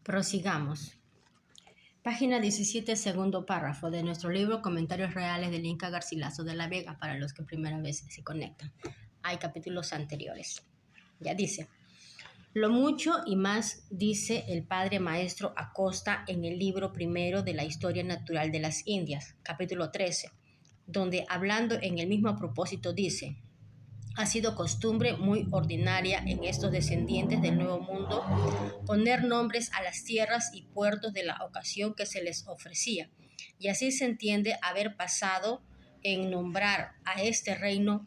Prosigamos. Página 17, segundo párrafo de nuestro libro Comentarios Reales del Inca Garcilaso de la Vega, para los que primera vez se conectan. Hay capítulos anteriores. Ya dice: lo mucho y más dice el padre maestro Acosta en el libro primero de la Historia Natural de las Indias, capítulo 13, donde, hablando en el mismo propósito, dice: ha sido costumbre muy ordinaria en estos descendientes del Nuevo Mundo poner nombres a las tierras y puertos de la ocasión que se les ofrecía, y así se entiende haber pasado en nombrar a este reino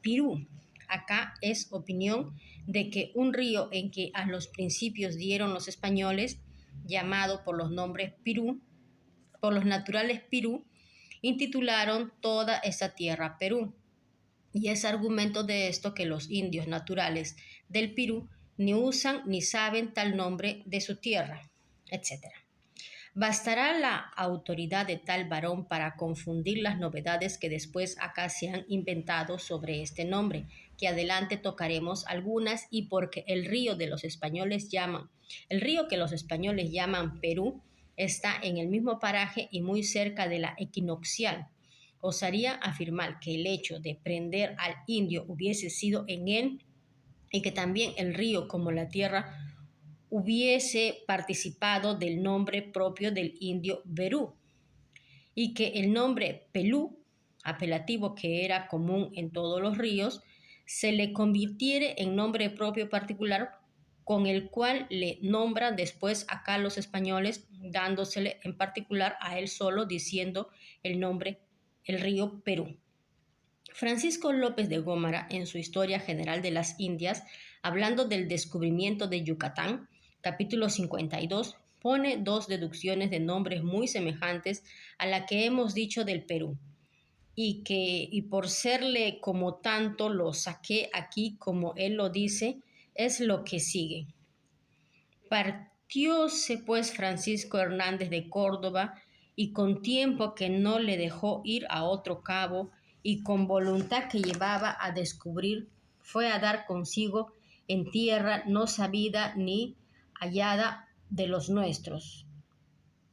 Pirú. Acá es opinión de que un río en que a los principios dieron los españoles, llamado por los nombres Pirú, por los naturales Pirú, intitularon toda esta tierra Perú. Y es argumento de esto que los indios naturales del Perú ni usan ni saben tal nombre de su tierra, etc. ¿Bastará la autoridad de tal varón para confundir las novedades que después acá se han inventado sobre este nombre, que adelante tocaremos algunas, y porque el río que los españoles llaman Perú está en el mismo paraje y muy cerca de la equinoccial? Osaría afirmar que el hecho de prender al indio hubiese sido en él, y que también el río, como la tierra, hubiese participado del nombre propio del indio Berú, y que el nombre Pelú, apelativo que era común en todos los ríos, se le convirtiere en nombre propio particular, con el cual le nombran después acá los españoles, dándosele en particular a él solo, diciendo el nombre el río Perú. Francisco López de Gómara, en su Historia General de las Indias, hablando del descubrimiento de Yucatán, capítulo 52, pone dos deducciones de nombres muy semejantes a la que hemos dicho del Perú, y por serle como tanto lo saqué aquí como él lo dice, es lo que sigue. Partióse pues Francisco Hernández de Córdoba, y con tiempo que no le dejó ir a otro cabo, y con voluntad que llevaba a descubrir, fue a dar consigo en tierra no sabida ni hallada de los nuestros,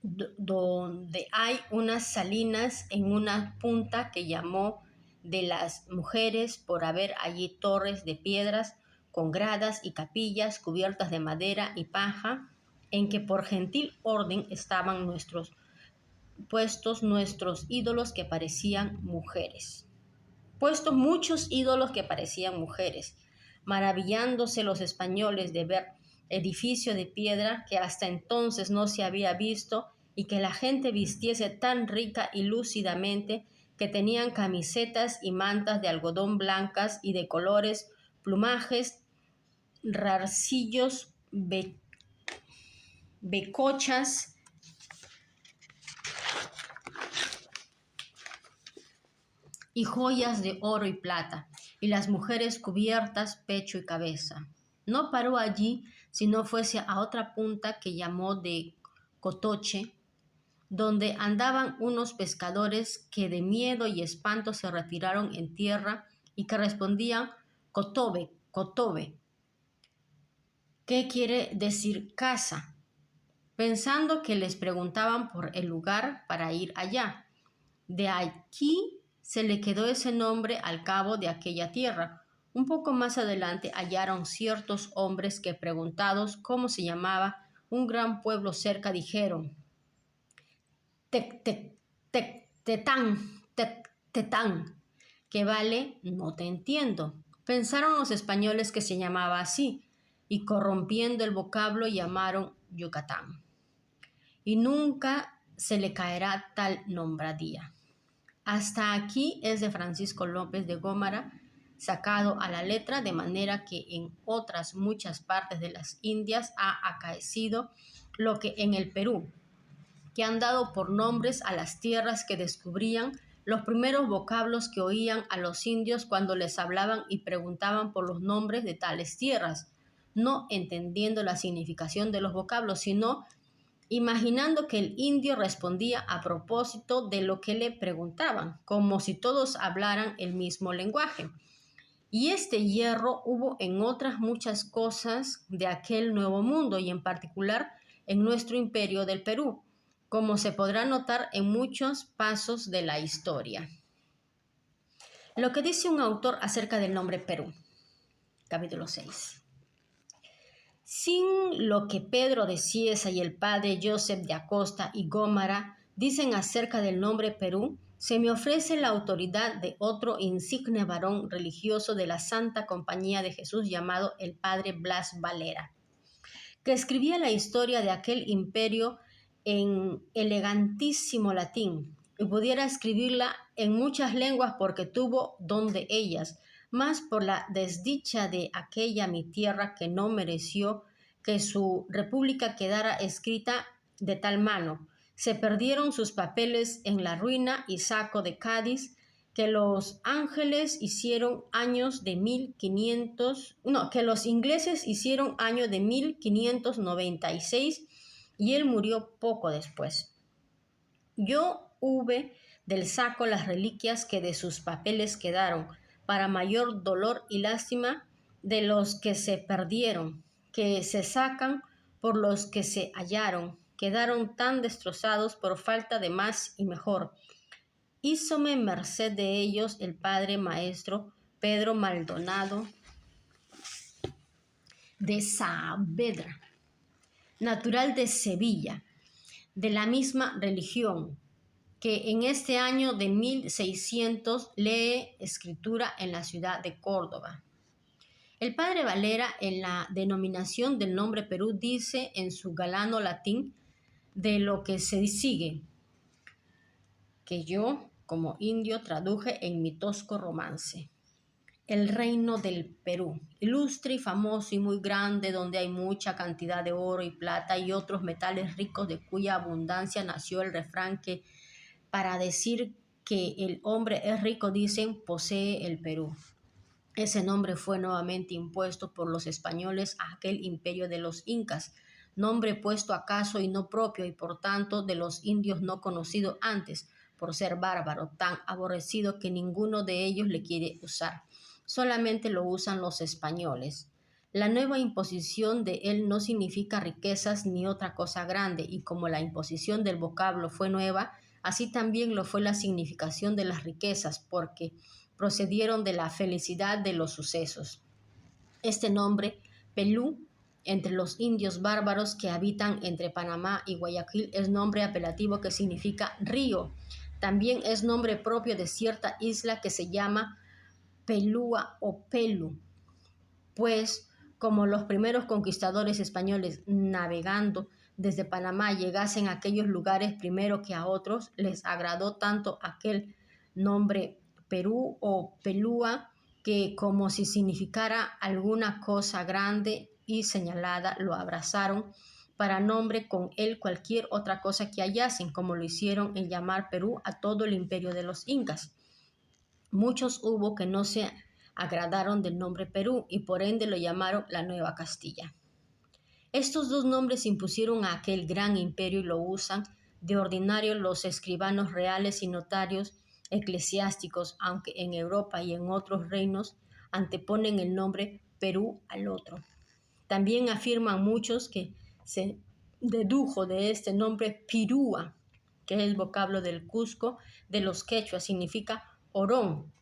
donde hay unas salinas en una punta que llamó de las mujeres, por haber allí torres de piedras con gradas y capillas cubiertas de madera y paja, en que por gentil orden estaban puestos nuestros ídolos que parecían mujeres. Puestos muchos ídolos que parecían mujeres, maravillándose los españoles de ver edificio de piedra que hasta entonces no se había visto, y que la gente vistiese tan rica y lúcidamente, que tenían camisetas y mantas de algodón blancas y de colores, plumajes, rarcillos, becochas y joyas de oro y plata, y las mujeres cubiertas pecho y cabeza. No paró allí, sino fuese a otra punta que llamó de Cotoche, donde andaban unos pescadores que de miedo y espanto se retiraron en tierra, y que respondían Cotobe, Cotobe, ¿qué quiere decir casa?, pensando que les preguntaban por el lugar para ir allá. De aquí se le quedó ese nombre al cabo de aquella tierra. Un poco más adelante hallaron ciertos hombres que, preguntados cómo se llamaba un gran pueblo cerca, dijeron Tetán, que vale no te entiendo. Pensaron los españoles que se llamaba así, y corrompiendo el vocablo llamaron Yucatán. Y nunca se le caerá tal nombradía. Hasta aquí es de Francisco López de Gómara, sacado a la letra, de manera que en otras muchas partes de las Indias ha acaecido lo que en el Perú, que han dado por nombres a las tierras que descubrían los primeros vocablos que oían a los indios cuando les hablaban y preguntaban por los nombres de tales tierras, no entendiendo la significación de los vocablos, sino imaginando que el indio respondía a propósito de lo que le preguntaban, como si todos hablaran el mismo lenguaje. Y este hierro hubo en otras muchas cosas de aquel nuevo mundo, y en particular en nuestro imperio del Perú, como se podrá notar en muchos pasos de la historia. Lo que dice un autor acerca del nombre Perú. Capítulo 6. Sin lo que Pedro de Cieza y el padre Joseph de Acosta y Gómara dicen acerca del nombre Perú, se me ofrece la autoridad de otro insigne varón religioso de la Santa Compañía de Jesús llamado el padre Blas Valera, que escribía la historia de aquel imperio en elegantísimo latín y pudiera escribirla en muchas lenguas porque tuvo don de ellas, mas por la desdicha de aquella mi tierra que no mereció que su república quedara escrita de tal mano. Se perdieron sus papeles en la ruina y saco de Cádiz, que los ángeles hicieron años de 1500, no, que los ingleses hicieron año de 1596 y él murió poco después. Yo hube del saco las reliquias que de sus papeles quedaron, para mayor dolor y lástima de los que se perdieron, que se sacan por los que se hallaron, quedaron tan destrozados por falta de más y mejor. Hízome merced de ellos el padre maestro Pedro Maldonado de Saavedra, natural de Sevilla, de la misma religión, que en este año de 1600 lee escritura en la ciudad de Córdoba. El padre Valera, en la denominación del nombre Perú, dice en su galano latín de lo que se sigue, que yo, como indio, traduje en mi tosco romance. El reino del Perú, ilustre y famoso y muy grande, donde hay mucha cantidad de oro y plata y otros metales ricos, de cuya abundancia nació el refrán que para decir que el hombre es rico, dicen, posee el Perú. Ese nombre fue nuevamente impuesto por los españoles a aquel imperio de los incas, nombre puesto acaso y no propio, y por tanto de los indios no conocido antes, por ser bárbaro, tan aborrecido que ninguno de ellos le quiere usar. Solamente lo usan los españoles. La nueva imposición de él no significa riquezas ni otra cosa grande, y como la imposición del vocablo fue nueva, así también lo fue la significación de las riquezas, porque procedieron de la felicidad de los sucesos. Este nombre, Pelú, entre los indios bárbaros que habitan entre Panamá y Guayaquil, es nombre apelativo que significa río. También es nombre propio de cierta isla que se llama Pelúa o Pelu, pues como los primeros conquistadores españoles navegando desde Panamá llegasen a aquellos lugares primero que a otros, les agradó tanto aquel nombre Perú o Pelúa, que como si significara alguna cosa grande y señalada, lo abrazaron para nombre con él cualquier otra cosa que hallasen, como lo hicieron en llamar Perú a todo el imperio de los incas. Muchos hubo que no se agradaron del nombre Perú y por ende lo llamaron la Nueva Castilla. Estos dos nombres impusieron a aquel gran imperio y lo usan de ordinario los escribanos reales y notarios eclesiásticos, aunque en Europa y en otros reinos anteponen el nombre Perú al otro. También afirman muchos que se dedujo de este nombre Pirúa, que es el vocablo del Cusco de los quechuas, significa orón,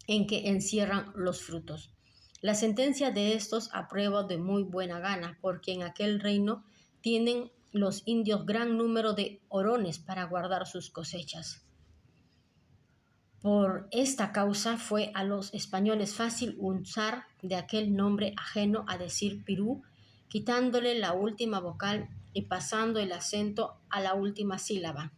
en que encierran los frutos. La sentencia de estos apruebo de muy buena gana, porque en aquel reino tienen los indios gran número de orones para guardar sus cosechas. Por esta causa fue a los españoles fácil usar de aquel nombre ajeno a decir Pirú, quitándole la última vocal y pasando el acento a la última sílaba.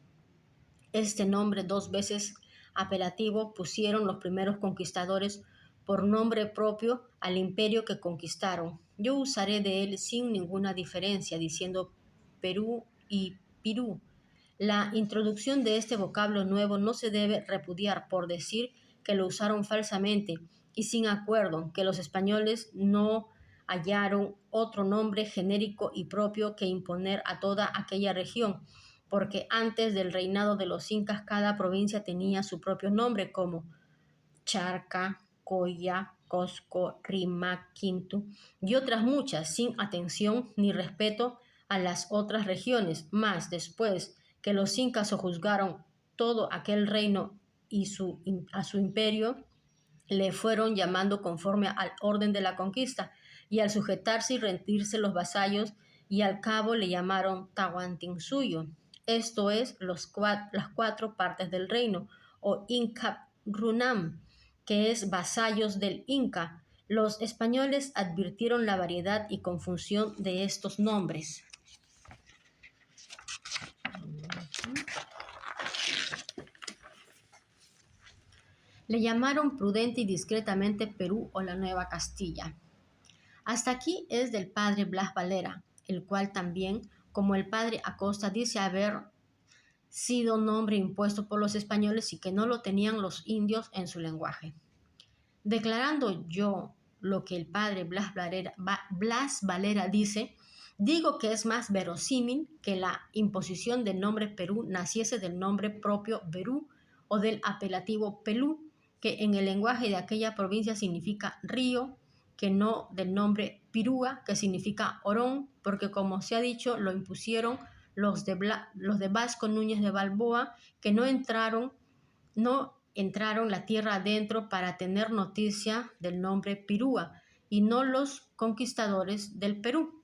Este nombre, dos veces apelativo, pusieron los primeros conquistadores por nombre propio al imperio que conquistaron. Yo usaré de él sin ninguna diferencia, diciendo Perú y Pirú. La introducción de este vocablo nuevo no se debe repudiar por decir que lo usaron falsamente y sin acuerdo, que los españoles no hallaron otro nombre genérico y propio que imponer a toda aquella región, porque antes del reinado de los incas cada provincia tenía su propio nombre, como Charca, Coya, Cosco, Rima, Quinto y otras muchas, sin atención ni respeto a las otras regiones, mas después que los incas sojuzgaron todo aquel reino y a su imperio, le fueron llamando conforme al orden de la conquista, y al sujetarse y rendirse los vasallos, y al cabo le llamaron Tahuantinsuyo, esto es, las 4 partes del reino, o Inca Runam, que es vasallos del Inca. Los españoles advirtieron la variedad y confusión de estos nombres. Le llamaron prudente y discretamente Perú o la Nueva Castilla. Hasta aquí es del padre Blas Valera, el cual también, como el padre Acosta, dice haber sido nombre impuesto por los españoles y que no lo tenían los indios en su lenguaje. Declarando yo lo que el padre Blas Valera dice, digo que es más verosímil que la imposición del nombre Perú naciese del nombre propio Perú o del apelativo Pelú, que en el lenguaje de aquella provincia significa río, que no del nombre Pirúa, que significa orón, porque como se ha dicho, lo impusieron los de Vasco Núñez de Balboa, que no entraron la tierra adentro para tener noticia del nombre Pirúa, y no los conquistadores del Perú,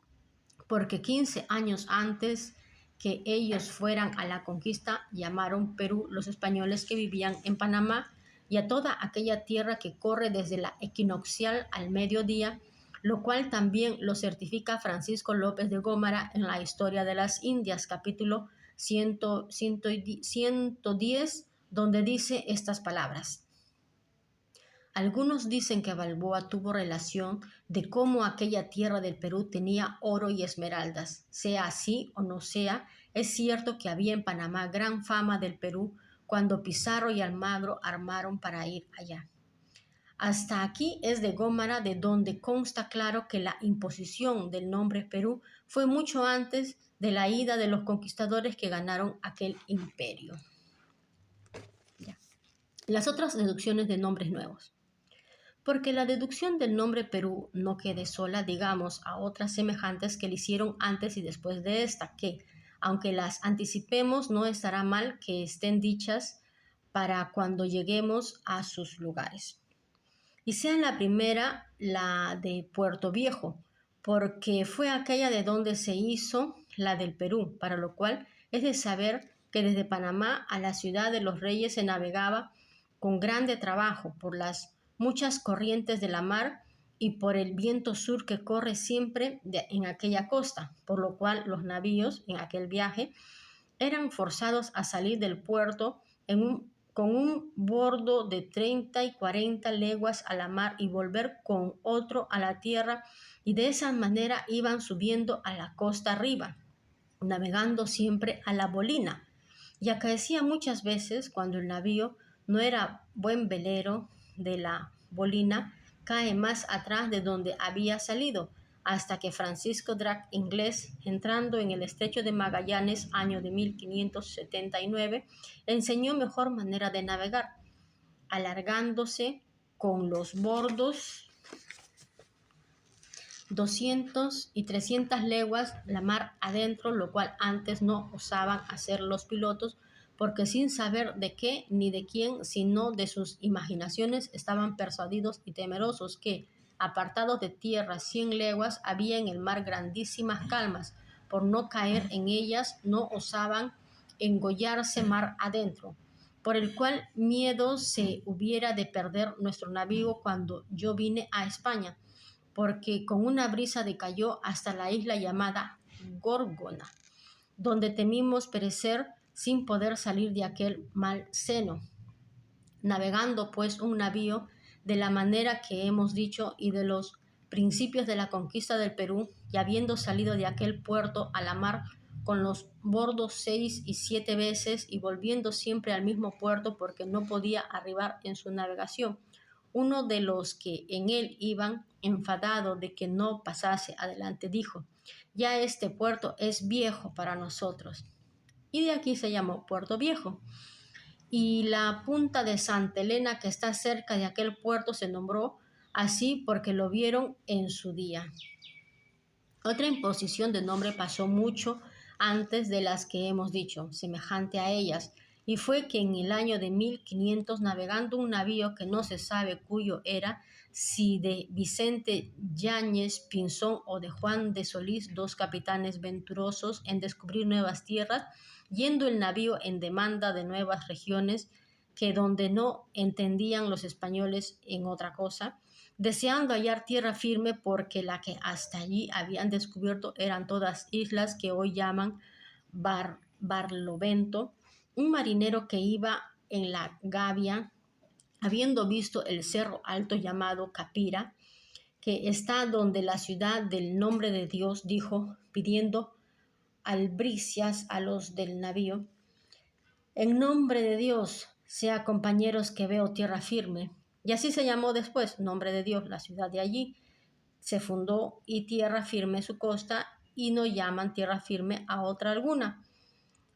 porque 15 años antes que ellos fueran a la conquista, llamaron Perú los españoles que vivían en Panamá, y a toda aquella tierra que corre desde la equinoccial al mediodía, lo cual también lo certifica Francisco López de Gómara en la Historia de las Indias, capítulo 110, donde dice estas palabras. Algunos dicen que Balboa tuvo relación de cómo aquella tierra del Perú tenía oro y esmeraldas. Sea así o no sea, es cierto que había en Panamá gran fama del Perú cuando Pizarro y Almagro armaron para ir allá. Hasta aquí es de Gómara, de donde consta claro que la imposición del nombre Perú fue mucho antes de la ida de los conquistadores que ganaron aquel imperio. Ya. Las otras deducciones de nombres nuevos. Porque la deducción del nombre Perú no quede sola, digamos, a otras semejantes que le hicieron antes y después de esta, que, aunque las anticipemos, no estará mal que estén dichas para cuando lleguemos a sus lugares. Y sea la primera la de Puerto Viejo, porque fue aquella de donde se hizo la del Perú, para lo cual es de saber que desde Panamá a la ciudad de los Reyes se navegaba con grande trabajo por las muchas corrientes de la mar y por el viento sur que corre siempre en aquella costa, por lo cual los navíos en aquel viaje eran forzados a salir del puerto con un bordo de 30 y 40 leguas a la mar y volver con otro a la tierra, y de esa manera iban subiendo a la costa arriba, navegando siempre a la bolina. Y acaecía muchas veces, cuando el navío no era buen velero de la bolina, cae más atrás de donde había salido, hasta que Francisco Drake, inglés, entrando en el estrecho de Magallanes, año de 1579, enseñó mejor manera de navegar, alargándose con los bordos 200 y 300 leguas la mar adentro, lo cual antes no osaban hacer los pilotos, porque sin saber de qué ni de quién, sino de sus imaginaciones, estaban persuadidos y temerosos que, apartados de tierra 100 leguas, había en el mar grandísimas calmas. Por no caer en ellas, no osaban engollarse mar adentro, por el cual miedo se hubiera de perder nuestro navío cuando yo vine a España, porque con una brisa decayó hasta la isla llamada Gorgona, donde temimos perecer sin poder salir de aquel mal seno. Navegando pues un navío de la manera que hemos dicho y de los principios de la conquista del Perú, y habiendo salido de aquel puerto a la mar con los bordos 6 y 7 veces y volviendo siempre al mismo puerto porque no podía arribar en su navegación, uno de los que en él iban, enfadado de que no pasase adelante, dijo: ya este puerto es viejo para nosotros. Y de aquí se llamó Puerto Viejo. Y la punta de Santa Elena, que está cerca de aquel puerto, se nombró así porque lo vieron en su día. Otra imposición de nombre pasó mucho antes de las que hemos dicho, semejante a ellas, y fue que en el año de 1500, navegando un navío que no se sabe cuyo era, si de Vicente Yáñez Pinzón o de Juan de Solís, dos capitanes venturosos en descubrir nuevas tierras, yendo el navío en demanda de nuevas regiones, que donde no entendían los españoles en otra cosa, deseando hallar tierra firme, porque la que hasta allí habían descubierto eran todas islas que hoy llaman Barlovento. Un marinero que iba en la gavia, habiendo visto el cerro alto llamado Capira, que está donde la ciudad del nombre de Dios, dijo, pidiendo albricias a los del navío: en nombre de Dios, sea compañeros que veo tierra firme. Y así se llamó después, nombre de Dios, la ciudad de allí. Se fundó y tierra firme su costa, y no llaman tierra firme a otra alguna,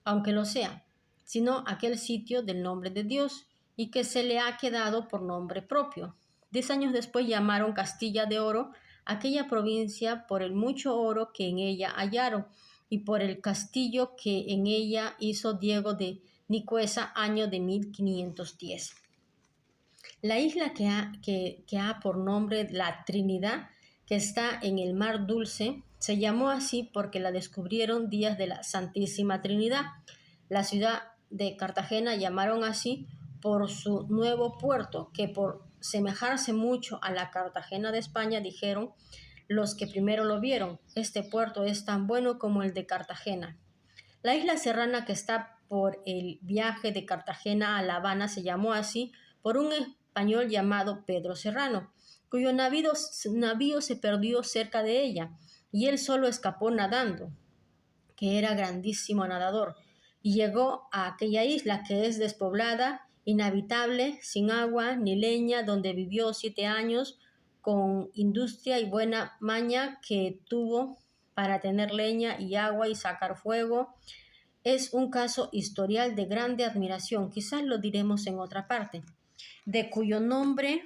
aunque lo sea, sino aquel sitio del nombre de Dios, y que se le ha quedado por nombre propio. 10 años después llamaron Castilla de Oro aquella provincia por el mucho oro que en ella hallaron, y por el castillo que en ella hizo Diego de Nicuesa, año de 1510. La isla que ha por nombre la Trinidad, que está en el Mar Dulce, se llamó así porque la descubrieron días de la Santísima Trinidad. La ciudad de Cartagena llamaron así por su nuevo puerto, que por semejarse mucho a la Cartagena de España, dijeron los que primero lo vieron: este puerto es tan bueno como el de Cartagena. La isla serrana que está por el viaje de Cartagena a La Habana se llamó así por un español llamado Pedro Serrano, cuyo navío se perdió cerca de ella, y él solo escapó nadando, que era grandísimo nadador, y llegó a aquella isla que es despoblada, inhabitable, sin agua ni leña, donde vivió 7 años con industria y buena maña que tuvo para tener leña y agua y sacar fuego. Es un caso historial de grande admiración, quizás lo diremos en otra parte, de cuyo nombre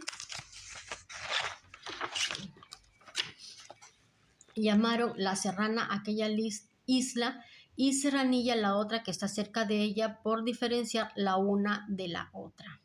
llamaron la Serrana aquella isla, y Serranilla la otra que está cerca de ella, por diferenciar la una de la otra.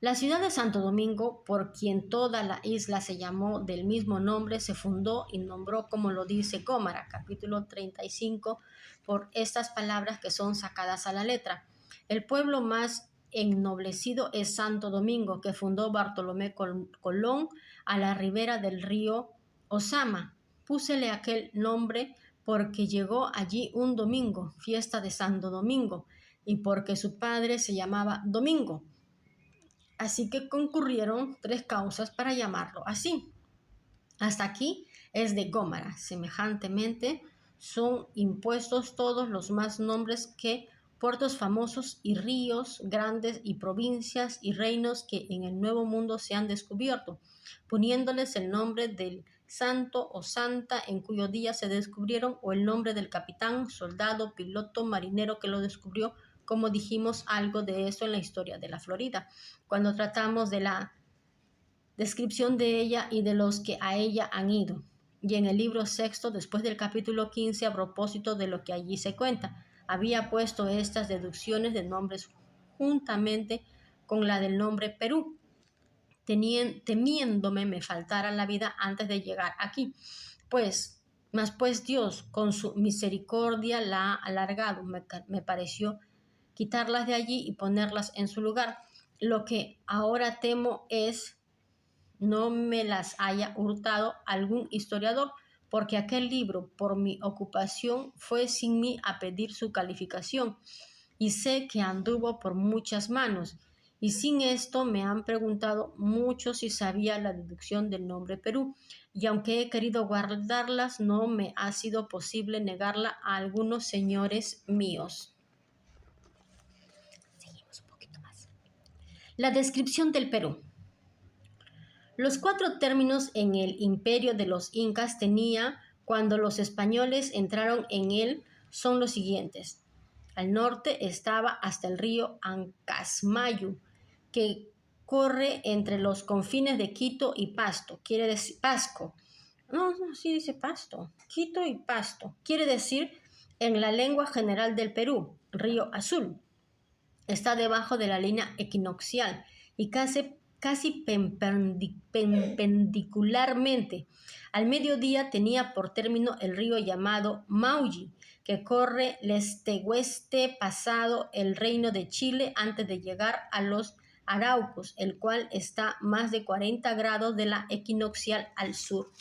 La ciudad de Santo Domingo, por quien toda la isla se llamó del mismo nombre, se fundó y nombró, como lo dice Gómara, capítulo 35, por estas palabras que son sacadas a la letra. El pueblo más ennoblecido es Santo Domingo, que fundó Bartolomé Colón a la ribera del río Osama. Púsele aquel nombre porque llegó allí un domingo, fiesta de Santo Domingo, y porque su padre se llamaba Domingo. Así que concurrieron 3 causas para llamarlo así. Hasta aquí es de Gómara. Semejantemente, son impuestos todos los más nombres que puertos famosos y ríos grandes y provincias y reinos que en el Nuevo Mundo se han descubierto, poniéndoles el nombre del santo o santa en cuyo día se descubrieron, o el nombre del capitán, soldado, piloto, marinero que lo descubrió, como dijimos algo de eso en la historia de la Florida, cuando tratamos de la descripción de ella y de los que a ella han ido. Y en el libro sexto, después del capítulo 15, a propósito de lo que allí se cuenta, había puesto estas deducciones de nombres juntamente con la del nombre Perú, temiéndome me faltara la vida antes de llegar aquí. Mas pues Dios, con su misericordia, la ha alargado. Me pareció quitarlas de allí y ponerlas en su lugar. Lo que ahora temo es no me las haya hurtado algún historiador, porque aquel libro, por mi ocupación, fue sin mí a pedir su calificación, y sé que anduvo por muchas manos, y sin esto me han preguntado mucho si sabía la deducción del nombre Perú, y aunque he querido guardarlas, no me ha sido posible negarla a algunos señores míos. Seguimos un poquito más. La descripción del Perú. Los 4 términos en el imperio de los incas tenía cuando los españoles entraron en él son los siguientes. Al norte estaba hasta el río Ancasmayu, que corre entre los confines de Quito y Pasto, quiere decir Pasco, No, sí dice Pasto. Quito y Pasto. Quiere decir, en la lengua general del Perú, Río Azul. Está debajo de la línea equinoccial y casi perpendicularmente. Al mediodía tenía por término el río llamado Maullí, que corre leste-oeste pasado el Reino de Chile antes de llegar a los Araucos, el cual está más de 40 grados de la equinoccial al sur.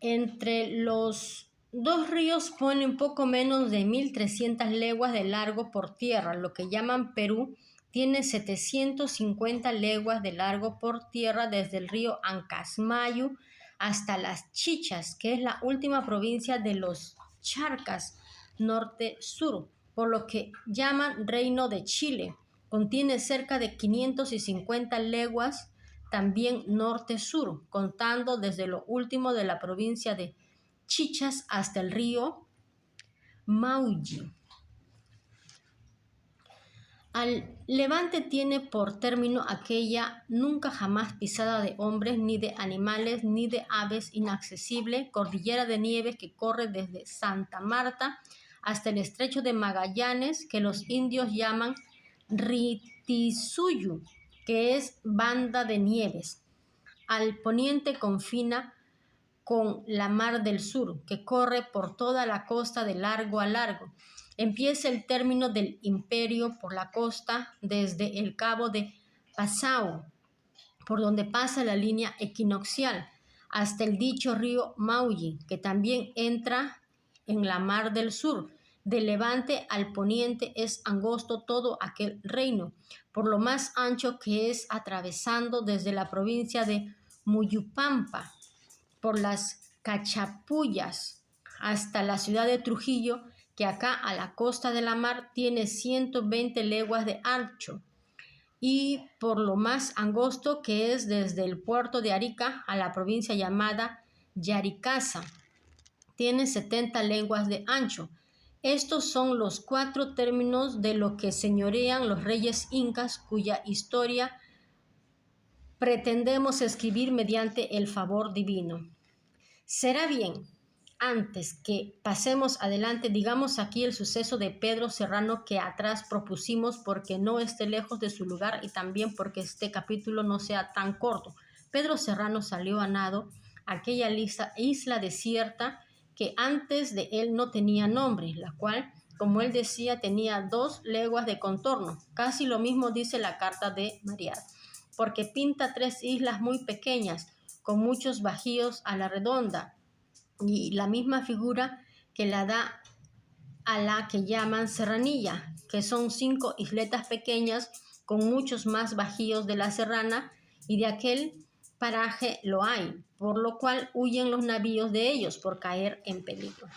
Entre los dos ríos ponen poco menos de 1.300 leguas de largo por tierra. Lo que llaman Perú tiene 750 leguas de largo por tierra desde el río Ancasmayu hasta las Chichas, que es la última provincia de los Charcas, norte-sur, por lo que llaman Reino de Chile. Contiene cerca de 550 leguas también norte-sur, contando desde lo último de la provincia de Chichas hasta el río Maullí. Al levante tiene por término aquella nunca jamás pisada de hombres, ni de animales, ni de aves, inaccesible cordillera de nieve que corre desde Santa Marta hasta el estrecho de Magallanes, que los indios llaman Ritisuyu, que es banda de nieves. Al poniente confina con la Mar del Sur, que corre por toda la costa de largo a largo. Empieza el término del imperio por la costa desde el cabo de Passau, por donde pasa la línea equinoccial, hasta el dicho río Maullí, que también entra en la Mar del Sur. De levante al poniente es angosto todo aquel reino, por lo más ancho que es atravesando desde la provincia de Muyupampa, por las Cachapullas, hasta la ciudad de Trujillo, que acá a la costa de la mar tiene 120 leguas de ancho, y por lo más angosto que es desde el puerto de Arica a la provincia llamada Yaricasa, tiene 70 leguas de ancho. Estos son los 4 términos de lo que señorean los reyes incas, cuya historia pretendemos escribir mediante el favor divino. Será bien, antes que pasemos adelante, digamos aquí el suceso de Pedro Serrano que atrás propusimos, porque no esté lejos de su lugar y también porque este capítulo no sea tan corto. Pedro Serrano salió a nado a aquella isla desierta que antes de él no tenía nombre, la cual, como él decía, tenía 2 leguas de contorno. Casi lo mismo dice la carta de Mariar, porque pinta 3 islas muy pequeñas, con muchos bajíos a la redonda, y la misma figura que la da a la que llaman Serranilla, que son 5 isletas pequeñas con muchos más bajíos de la serrana, y de aquel paraje lo hay, por lo cual huyen los navíos de ellos por caer en peligro.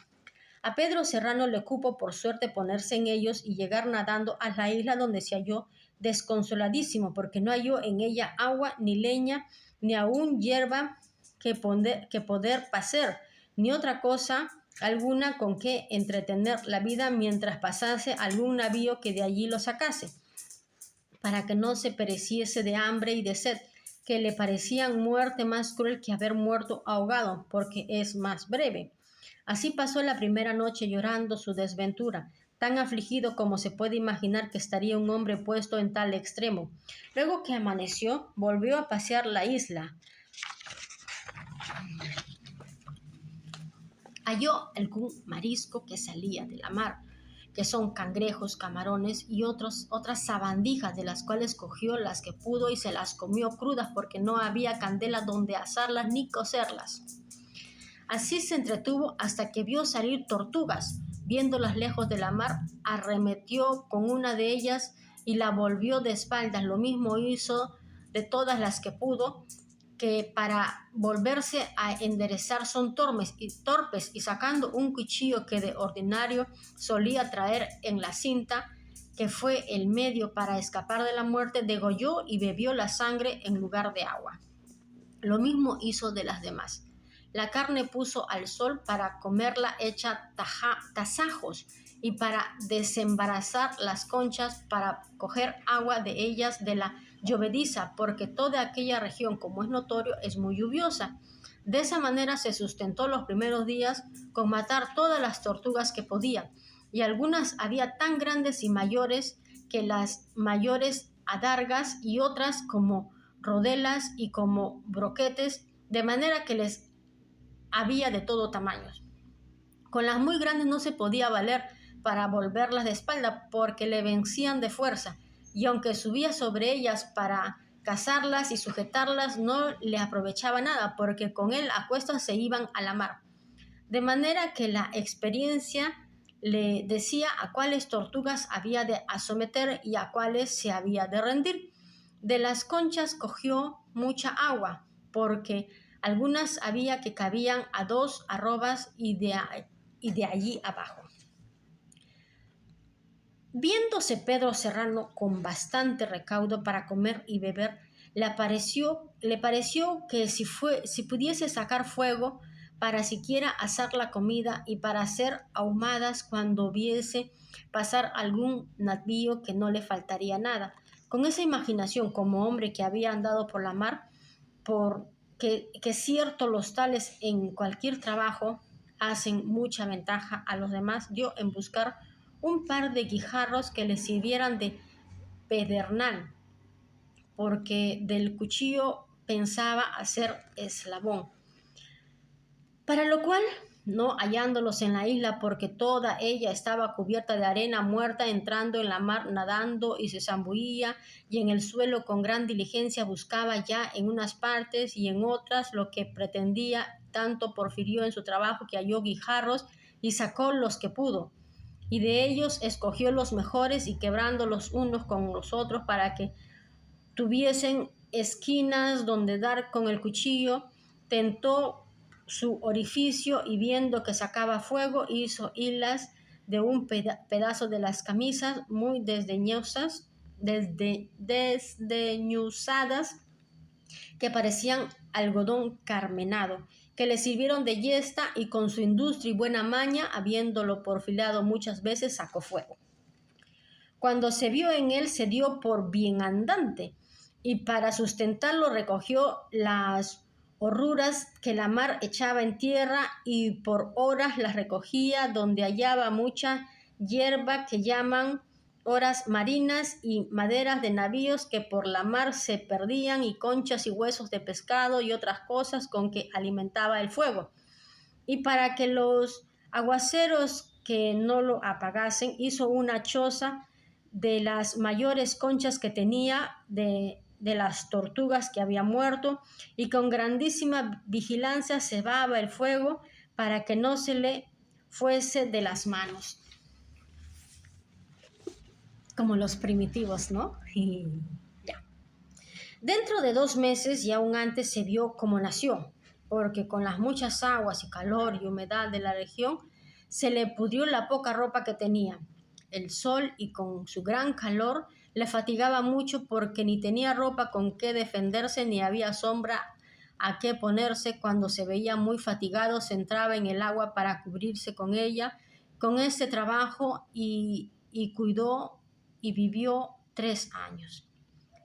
A Pedro Serrano le cupo por suerte ponerse en ellos y llegar nadando a la isla, donde se halló desconsoladísimo, porque no halló en ella agua, ni leña, ni aún hierba que poder pacer, ni otra cosa alguna con que entretener la vida mientras pasase algún navío que de allí lo sacase, para que no se pereciese de hambre y de sed, que le parecían muerte más cruel que haber muerto ahogado, porque es más breve. Así pasó la primera noche llorando su desventura, tan afligido como se puede imaginar que estaría un hombre puesto en tal extremo. Luego que amaneció, volvió a pasear la isla. Halló algún marisco que salía de la mar, que son cangrejos, camarones y otras sabandijas, de las cuales cogió las que pudo y se las comió crudas, porque no había candela donde asarlas ni cocerlas. Así se entretuvo hasta que vio salir tortugas. Viéndolas lejos de la mar, arremetió con una de ellas y la volvió de espaldas. Lo mismo hizo de todas las que pudo, que para volverse a enderezar son torpes, y sacando un cuchillo que de ordinario solía traer en la cinta, que fue el medio para escapar de la muerte, degolló y bebió la sangre en lugar de agua. Lo mismo hizo de las demás. La carne puso al sol para comerla hecha tasajos, y para desembarazar las conchas, para coger agua de ellas de la llovediza, porque toda aquella región, como es notorio, es muy lluviosa. De esa manera se sustentó los primeros días con matar todas las tortugas que podía, y algunas había tan grandes y mayores que las mayores adargas, y otras como rodelas y como broquetes, de manera que les había de todo tamaño. Con las muy grandes no se podía valer para volverlas de espalda, porque le vencían de fuerza, y aunque subía sobre ellas para cazarlas y sujetarlas, no le aprovechaba nada, porque con él a cuestas se iban a la mar. De manera que la experiencia le decía a cuáles tortugas había de someter y a cuáles se había de rendir. De las conchas cogió mucha agua, porque algunas había que cabían a 2 arrobas y de allí abajo. Viéndose Pedro Serrano con bastante recaudo para comer y beber, le pareció que si pudiese sacar fuego para siquiera asar la comida y para hacer ahumadas cuando viese pasar algún navío, que no le faltaría nada. Con esa imaginación, como hombre que había andado por la mar, porque cierto los tales en cualquier trabajo hacen mucha ventaja a los demás, dio en buscar un par de guijarros que le sirvieran de pedernal, porque del cuchillo pensaba hacer eslabón. Para lo cual, no hallándolos en la isla, porque toda ella estaba cubierta de arena muerta, entrando en la mar, nadando y se zambullía, y en el suelo con gran diligencia buscaba ya en unas partes y en otras lo que pretendía, tanto porfirió en su trabajo que halló guijarros y sacó los que pudo, y de ellos escogió los mejores, y quebrando los unos con los otros para que tuviesen esquinas donde dar con el cuchillo, tentó su orificio, y viendo que sacaba fuego, hizo hilas de un pedazo de las camisas muy desdeñusadas, que parecían algodón carmenado, que le sirvieron de yesta, y con su industria y buena maña, habiéndolo porfilado muchas veces, sacó fuego. Cuando se vio en él, se dio por bien andante, y para sustentarlo recogió las horruras que la mar echaba en tierra, y por horas las recogía donde hallaba mucha hierba que llaman horas marinas, y maderas de navíos que por la mar se perdían, y conchas y huesos de pescado y otras cosas con que alimentaba el fuego. Y para que los aguaceros que no lo apagasen, hizo una choza de las mayores conchas que tenía de las tortugas que había muerto, y con grandísima vigilancia cebaba el fuego para que no se le fuese de las manos. Como los primitivos, ¿no? Ya. Dentro de 2 meses y aún antes se vio como nació, porque con las muchas aguas y calor y humedad de la región se le pudrió la poca ropa que tenía. El sol, y con su gran calor, le fatigaba mucho, porque ni tenía ropa con qué defenderse, ni había sombra a qué ponerse. Cuando se veía muy fatigado, se entraba en el agua para cubrirse con ella. Con este trabajo y cuidó y vivió 3 años.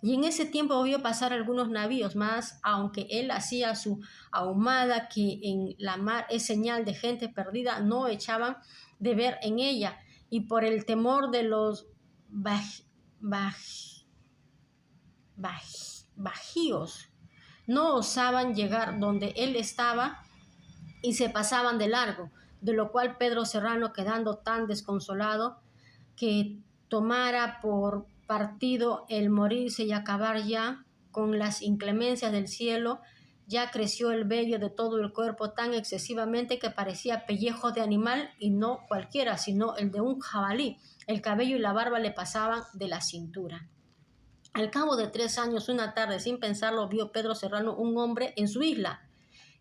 Y en ese tiempo vio pasar algunos navíos más, aunque él hacía su ahumada, que en la mar es señal de gente perdida, no echaban de ver en ella, y por el temor de los bajíos no osaban llegar donde él estaba, y se pasaban de largo, de lo cual Pedro Serrano, quedando tan desconsolado, que tomara por partido el morirse y acabar ya con las inclemencias del cielo, ya creció el vello de todo el cuerpo tan excesivamente que parecía pellejo de animal, y no cualquiera, sino el de un jabalí. El cabello y la barba le pasaban de la cintura. Al cabo de 3 años, una tarde, sin pensarlo, vio Pedro Serrano un hombre en su isla,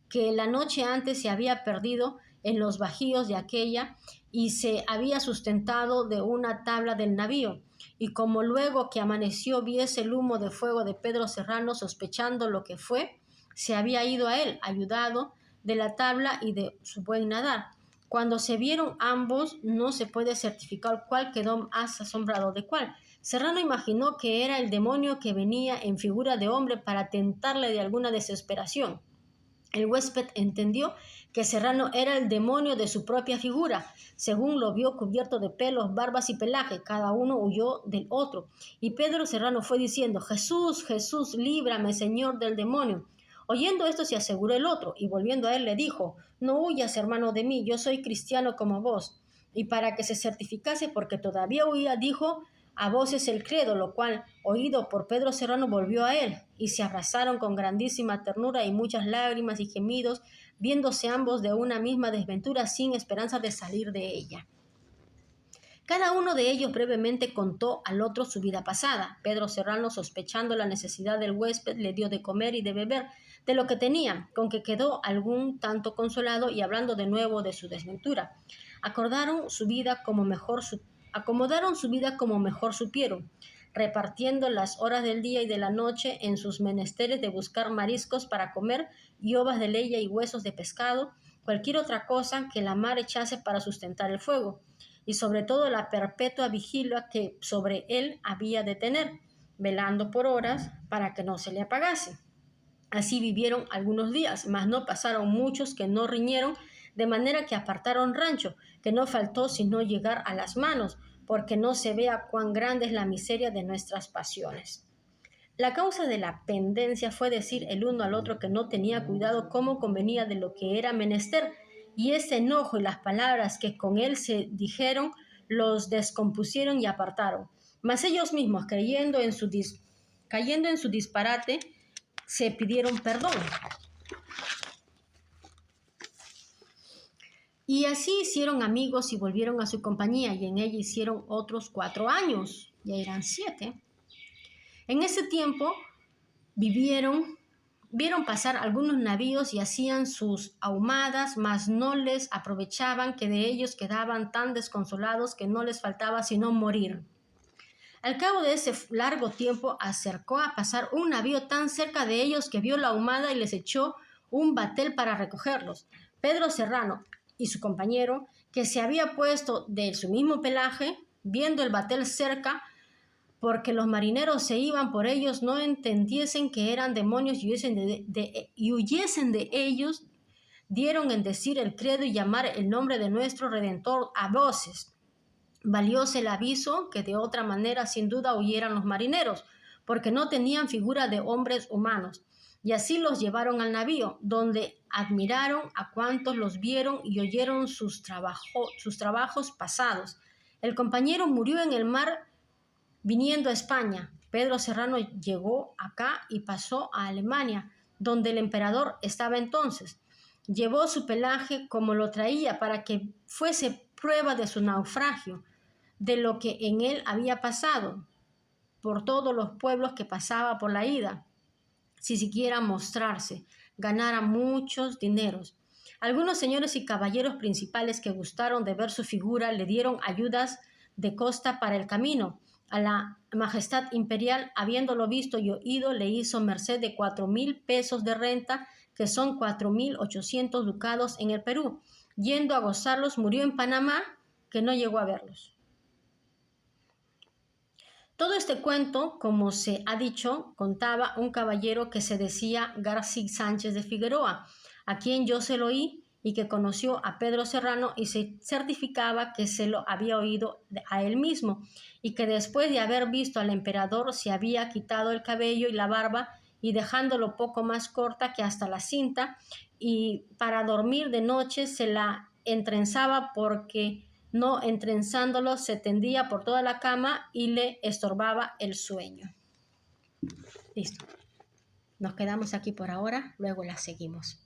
que la noche antes se había perdido en los bajíos de aquella, y se había sustentado de una tabla del navío. Y como luego que amaneció viese el humo de fuego de Pedro Serrano, sospechando lo que fue, se había ido a él, ayudado de la tabla y de su buen nadar. Cuando se vieron ambos, no se puede certificar cuál quedó más asombrado de cuál, Serrano imaginó que era el demonio que venía en figura de hombre para tentarle de alguna desesperación. El huésped entendió que Serrano era el demonio de su propia figura. Según lo vio cubierto de pelos, barbas y pelaje, cada uno huyó del otro. Y Pedro Serrano fue diciendo: Jesús, Jesús, líbrame, Señor, del demonio. Oyendo esto se aseguró el otro, y volviendo a él le dijo: No huyas, hermano, de mí, yo soy cristiano como vos. Y para que se certificase, porque todavía huía, dijo a voces el credo, lo cual, oído por Pedro Serrano, volvió a él, y se abrazaron con grandísima ternura y muchas lágrimas y gemidos, viéndose ambos de una misma desventura sin esperanza de salir de ella. Cada uno de ellos brevemente contó al otro su vida pasada. Pedro Serrano, sospechando la necesidad del huésped, le dio de comer y de beber de lo que tenía, con que quedó algún tanto consolado, y hablando de nuevo de su desventura, acomodaron su vida como mejor supieron, repartiendo las horas del día y de la noche en sus menesteres de buscar mariscos para comer y ovas de leña y huesos de pescado, cualquier otra cosa que la mar echase para sustentar el fuego, y sobre todo la perpetua vigilia que sobre él había de tener, velando por horas para que no se le apagase. Así vivieron algunos días, mas no pasaron muchos que no riñeron, de manera que apartaron rancho, que no faltó sino llegar a las manos, porque no se vea cuán grande es la miseria de nuestras pasiones. La causa de la pendencia fue decir el uno al otro que no tenía cuidado cómo convenía de lo que era menester, y ese enojo y las palabras que con él se dijeron los descompusieron y apartaron. Mas ellos mismos, cayendo en su disparate, se pidieron perdón. Y así hicieron amigos y volvieron a su compañía, y en ella hicieron otros 4 años, ya eran 7. En ese tiempo vieron pasar algunos navíos y hacían sus ahumadas, mas no les aprovechaban, que de ellos quedaban tan desconsolados que no les faltaba sino morir. Al cabo de ese largo tiempo acercó a pasar un navío tan cerca de ellos que vio la ahumada y les echó un batel para recogerlos. Pedro Serrano y su compañero, que se había puesto de su mismo pelaje, viendo el batel cerca, porque los marineros se iban por ellos, no entendiesen que eran demonios y huyesen de ellos, dieron en decir el credo y llamar el nombre de nuestro Redentor a voces. Valióse el aviso, que de otra manera sin duda huyeran los marineros, porque no tenían figura de hombres humanos. Y así los llevaron al navío, donde admiraron a cuantos los vieron y oyeron sus trabajos pasados. El compañero murió en el mar viniendo a España. Pedro Serrano llegó acá y pasó a Alemania, donde el emperador estaba entonces. Llevó su pelaje como lo traía, para que fuese prueba de su naufragio, de lo que en él había pasado, por todos los pueblos que pasaba por la ida, si siquiera mostrarse, ganara muchos dineros. Algunos señores y caballeros principales que gustaron de ver su figura le dieron ayudas de costa para el camino. A la majestad imperial, habiéndolo visto y oído, le hizo merced de 4,000 pesos de renta, que son 4,800 ducados en el Perú. Yendo a gozarlos, murió en Panamá, que no llegó a verlos. Todo este cuento, como se ha dicho, contaba un caballero que se decía García Sánchez de Figueroa, a quien yo se lo oí y que conoció a Pedro Serrano y se certificaba que se lo había oído a él mismo, y que después de haber visto al emperador se había quitado el cabello y la barba y dejándolo poco más corta que hasta la cinta, y para dormir de noche se la entrenzaba, porque no entrenzándolo se tendía por toda la cama y le estorbaba el sueño. Listo. Nos quedamos aquí por ahora, luego la seguimos.